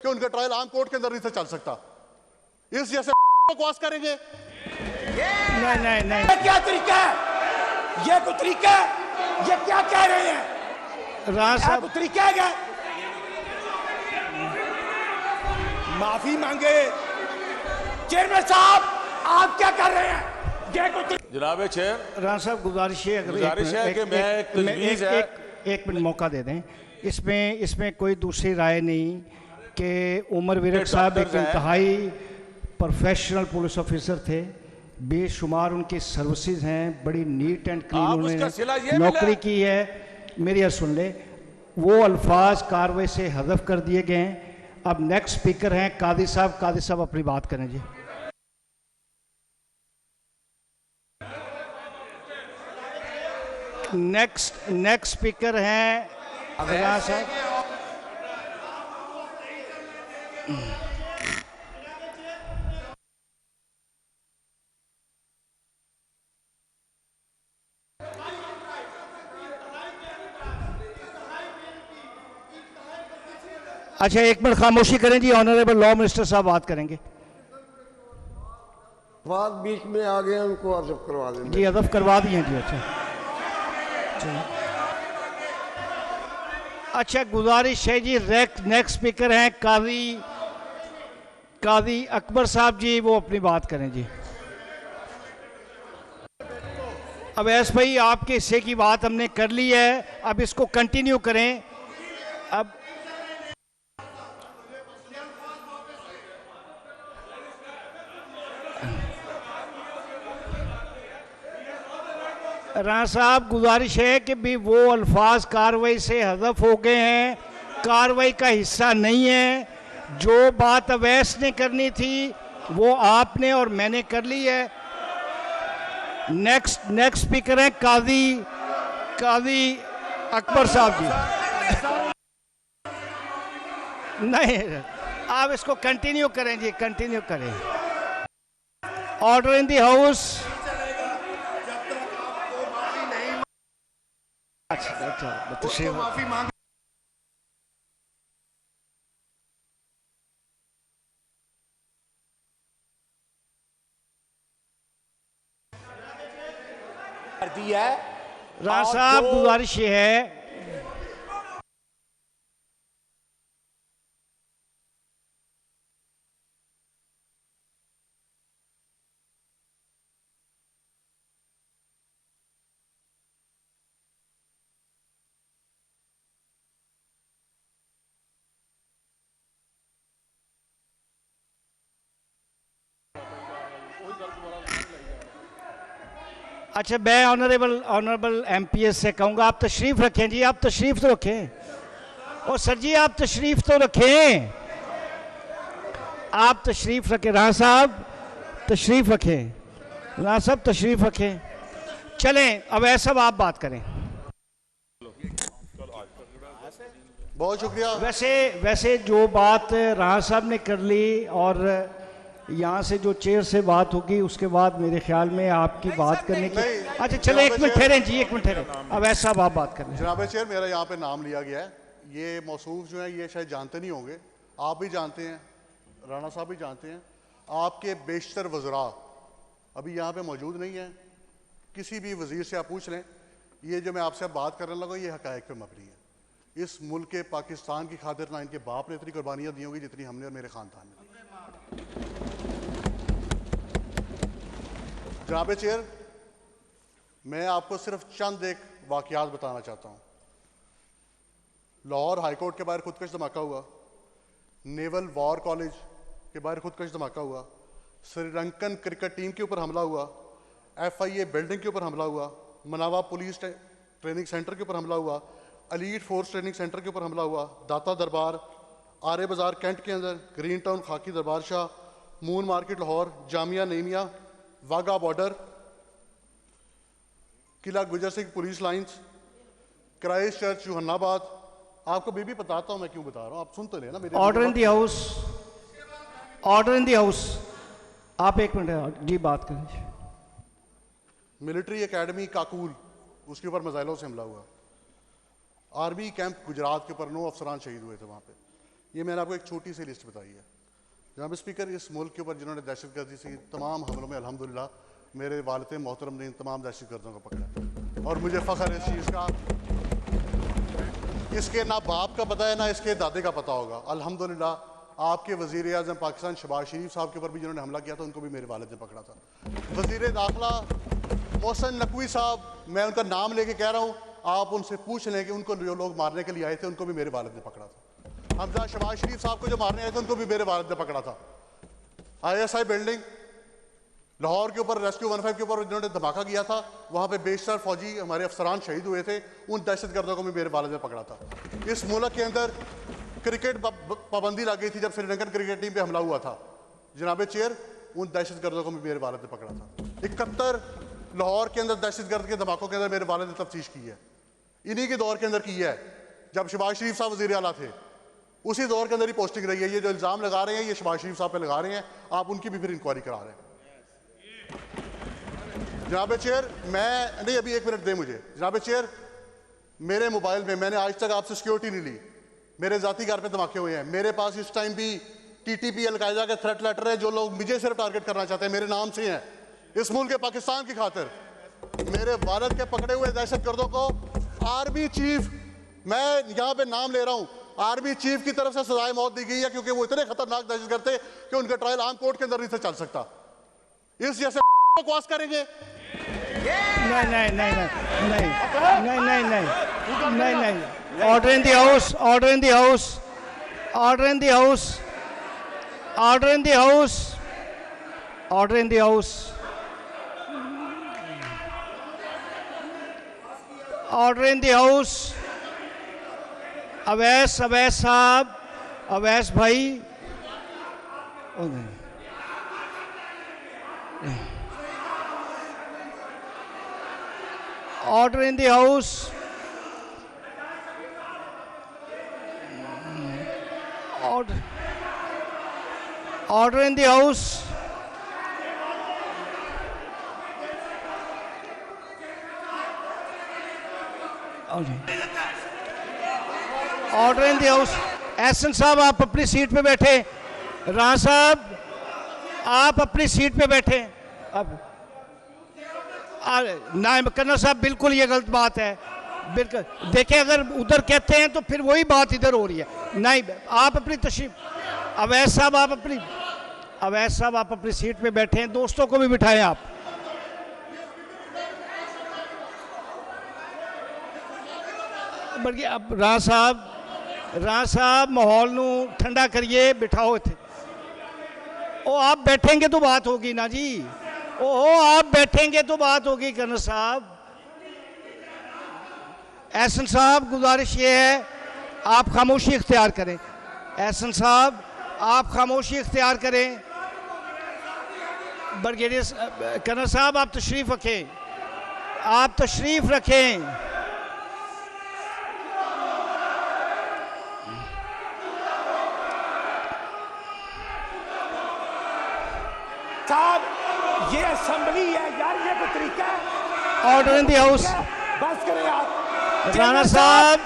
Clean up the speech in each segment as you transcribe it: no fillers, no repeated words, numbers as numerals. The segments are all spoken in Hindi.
कि उनका ट्रायल आम कोर्ट के अंदर नहीं से चल सकता। इस जैसे बकवास करेंगे? नहीं नहीं नहीं, ये क्या तरीका है? ये कोई तरीका है? ये क्या कह रहे हैं? राणा साहब कोई तरीका है क्या? माफी मांगे चेयरमैन साहब, आप क्या कर रहे हैं? ये कोई जनाब चेयर, राणा साहब गुजारिश है, अगर एक मिनट मौका दे दें। इसमें कोई दूसरी राय नहीं कि उमर विरक साहब एक इंतहाई प्रोफेशनल पुलिस ऑफिसर थे, बेशुमार उनकी सर्विसेज हैं, बड़ी नीट एंड क्लीन उन्होंने नौकरी की है। मेरी यार सुन ले, वो अल्फाज कार्रवाई से हज़फ कर दिए गए हैं। अब नेक्स्ट स्पीकर हैं कादी साहब। कादी साहब अपनी बात करें जी। नेक्स्ट स्पीकर हैं अगला साहब। अच्छा, एक मिनट खामोशी करें जी। ऑनरेबल लॉ मिनिस्टर साहब बात करेंगे। बात बीच में आ गए, उनको अदब करवा दें जी। अदब करवा दिए जी। अच्छा, गुजारिश है जी। नेक्स्ट स्पीकर हैं कादी अकबर साहब जी, वो अपनी बात करें जी। अब ऐस भाई, आपके हिस्से की बात हमने कर ली है, अब इसको कंटिन्यू करें। अब राणा साहब गुजारिश है कि भी वो अल्फाज कार्रवाई से हज़फ हो गए हैं, कार्रवाई का हिस्सा नहीं है। जो बात अवैस ने करनी थी वो आपने और मैंने कर ली है। नेक्स्ट स्पीकर है कादी अकबर साहब जी। नहीं, आप इसको कंटिन्यू करें जी, कंटिन्यू करें। Order in the house. अच्छा, माफी मांग दी है। राणा साहब गुजारिश ये है, अच्छा मैं ऑनरेबल एमपीएस से कहूँगा आप तशरीफ़ रखें जी। आप तशरीफ़ तो रखें। और सर जी आप तशरीफ़ तो रखें, आप तशरीफ़ रखें। राणा साहब तशरीफ़ रखें, राणा साहब तशरीफ़ रखें। चलें, अब ऐसा आप बात करें। बहुत शुक्रिया। वैसे जो बात राणा साहब ने कर ली और यहाँ से जो चेयर से बात होगी उसके बाद मेरे ख्याल में आपकी बात करने की। अच्छा चले, एक मिनट ठहरें जी, एक मिनट ठहरें। अब ऐसा आप बात करें। जनाब चेयर, मेरा यहाँ पे नाम लिया गया है। ये मौसूफ जो है ये शायद जानते नहीं होंगे, आप भी जानते हैं, राणा साहब भी जानते हैं। आपके बेशतर वज़रा अभी यहाँ पे मौजूद नहीं है। किसी भी वज़ीर से आप पूछ लें, ये जो मैं आपसे बात करने लगा ये हक़ाइक़ पे मबनी है। इस मुल्क के पाकिस्तान की खातिर ना इनके बाप ने इतनी कुर्बानियाँ दी होंगी जितनी हमने और मेरे ख़ानदान ने दी। जनाब चेयर, मैं आपको सिर्फ चंद एक वाक़यात बताना चाहता हूँ। लाहौर हाई कोर्ट के बाहर खुदकश धमाका हुआ, नेवल वॉर कॉलेज के बाहर खुदकश धमाका हुआ, श्रीलंकन क्रिकेट टीम के ऊपर हमला हुआ, FIA बिल्डिंग के ऊपर हमला हुआ, मनावा पुलिस ट्रेनिंग सेंटर के ऊपर हमला हुआ, एलीट फोर्स ट्रेनिंग सेंटर के ऊपर हमला हुआ, दाता दरबार, आरे बाज़ार कैंट के अंदर, green Town Khaki Darbar Shah, Moon Market Lahore, Jamia Naeemia, Wagah border, Qila Gujar Singh police lines, Christ Church Youhanabad. आपको भी बताता हूं मैं क्यों बता रहा हूं, आप सुन तो लेना मेरे। Order in the house, order in the house. आप एक मिनट जी बात करें। मिलिट्री एकेडमी काकूल, उसके ऊपर मिसाइलों से हमला हुआ। आर्मी कैंप गुजरात के ऊपर 9 अफसरान शहीद हुए थे वहां पे। ये मैंने आपको एक छोटी सी लिस्ट बताई है। जनाब स्पीकर, इस मुल्क के ऊपर जिन्होंने दहशतगर्दी से तमाम हमलों में अल्हम्दुलिल्लाह मेरे वालिद मोहतरम ने इन तमाम दहशतगर्दों को पकड़ा और मुझे फ़ख्र है इस चीज़ का। इसके ना बाप का पता है ना इसके दादे का पता होगा। अल्हम्दुलिल्लाह आपके वज़ीर आज़म पाकिस्तान शहबाज शरीफ साहब के ऊपर भी जिन्होंने हमला किया था उनको भी मेरे वालिद ने पकड़ा था। वज़ीर दाखिला मोहसिन नकवी साहब, मैं उनका नाम लेके कह रहा हूँ, आप उनसे पूछ लें कि उनको जो लोग मारने के लिए आए थे उनको भी मेरे वालिद ने पकड़ा था। हमजा शहबाज शरीफ साहब को जो मारने आए थे उनको भी मेरे वालिद ने पकड़ा था। ISI बिल्डिंग लाहौर के ऊपर रेस्क्यू 15 के ऊपर जिन्होंने धमाका किया था, वहाँ पे बेशतर फौजी हमारे अफसरान शहीद हुए थे, उन दहशतगर्दों को भी मेरे वालिद ने पकड़ा था। इस मुल्क के अंदर क्रिकेट पाबंदी लग गई थी जब श्रीलंकन क्रिकेट टीम पे हमला हुआ था, जनाब चेयर उन दहशतगर्दों को भी मेरे वालिद ने पकड़ा था। 71 लाहौर के अंदर दहशतगर्द के धमाकों के अंदर मेरे वालिद ने तफ्तीश की है, इन्हीं के दौर के अंदर की है जब शहबाज शरीफ साहब वज़ीर आला थे, उसी दौर के अंदर ही पोस्टिंग रही है। ये जो इल्ज़ाम लगा रहे हैं ये शहबाज शरीफ साहब पे लगा रहे हैं, आप उनकी भी फिर इंक्वायरी करा रहे हैं। जनाब चेयर मैं नहीं, अभी 1 मिनट दें मुझे। जनाब चेयर, मेरे मोबाइल में मैंने आज तक आपसे सिक्योरिटी नहीं ली, मेरे ज़ाती घर पे धमाके हुए हैं, मेरे पास इस टाइम भी TTP अलकायदा के थ्रेट लेटर है, जो लोग मुझे सिर्फ टारगेट करना चाहते हैं मेरे नाम से हैं, इस मुल्क के पाकिस्तान की खातिर। मेरे वालिद के पकड़े हुए दहशतगर्दों को आर्मी चीफ, मैं यहाँ पे नाम ले रहा हूँ, आर्मी चीफ की तरफ से सजाए मौत दी गई है क्योंकि वो इतने खतरनाक दहशतगर्द थे कि उनका ट्रायल आम कोर्ट के अंदर नहीं था चल सकता। इस जैसे बकवास करेंगे? नहीं नहीं नहीं नहीं नहीं नहीं नहीं नहीं नहीं। Order in the house, order in the house, order in the house, order in the house, order in the house, order in the house. Awais साहब, अवैस भाई, order in the house. Order in the house. Order in the house. Ehsan साहब आप अपनी सीट पे बैठे, राणा साहब आप अपनी सीट पे बैठे। अब नायब कर्नल साहब बिल्कुल ये गलत बात है, बिल्कुल। देखें अगर उधर कहते हैं तो फिर वही बात इधर हो रही है। नहीं, आप अपनी तशरीफ, अवैस साहब आप अपनी, अवैस साहब आप अपनी सीट पे बैठे हैं, दोस्तों को भी बिठाएं आप। बल्कि अब राणा साहब माहौल नू ठंडा करिए, बिठाओ इत्थे। ओ आप बैठेंगे तो बात होगी ना जी, ओ आप बैठेंगे तो बात होगी कर्नल साहब। एहसन साहब गुजारिश ये है आप खामोशी इख्तियार करें। एहसन साहब आप खामोशी इख्तियार करें। ब्रिगेडियर कर्नल साहब आप तशरीफ रखें, आप तशरीफ रखें। साहब ये असेंबली है यार, ये कोई तरीका है? Order in the house. बस करें आप। राणा साहब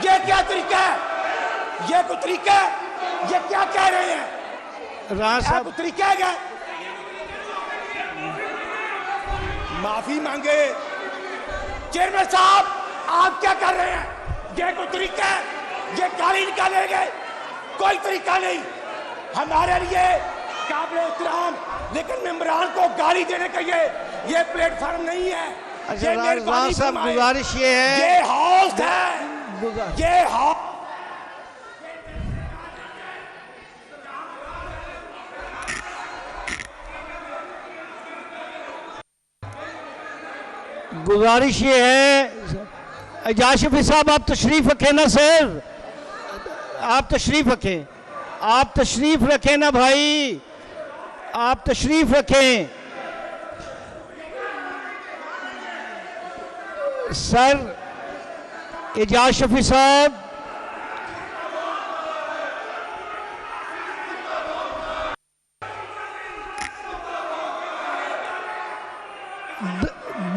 ये क्या तरीका है? ये कोई तरीका है? ये क्या कह रहे हैं? राणा साहब कोई तरीका है क्या? माफी मांगे। चेयरमैन साहब आप क्या कर रहे हैं? ये कोई तरीका है? ये गाली निकालेंगे? कोई तरीका नहीं हमारे लिए काबिल एहतराम, लेकिन मेंबरान को गाली देने का ये प्लेटफॉर्म नहीं है। अच्छा राणा साहब गुजारिश ये है, ये हाउस है, ये हाउस। गुजारिश ये है, एजाज शफी साहब आप तशरीफ रखें ना सर, आप तशरीफ रखें, आप तशरीफ रखें ना भाई, आप तशरीफ रखें। सर एजाज शफी साहब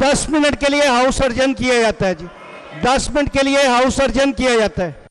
दस मिनट के लिए हाउस सर्जन किया जाता है जी, 10 मिनट के लिए हाउस सर्जन किया जाता है।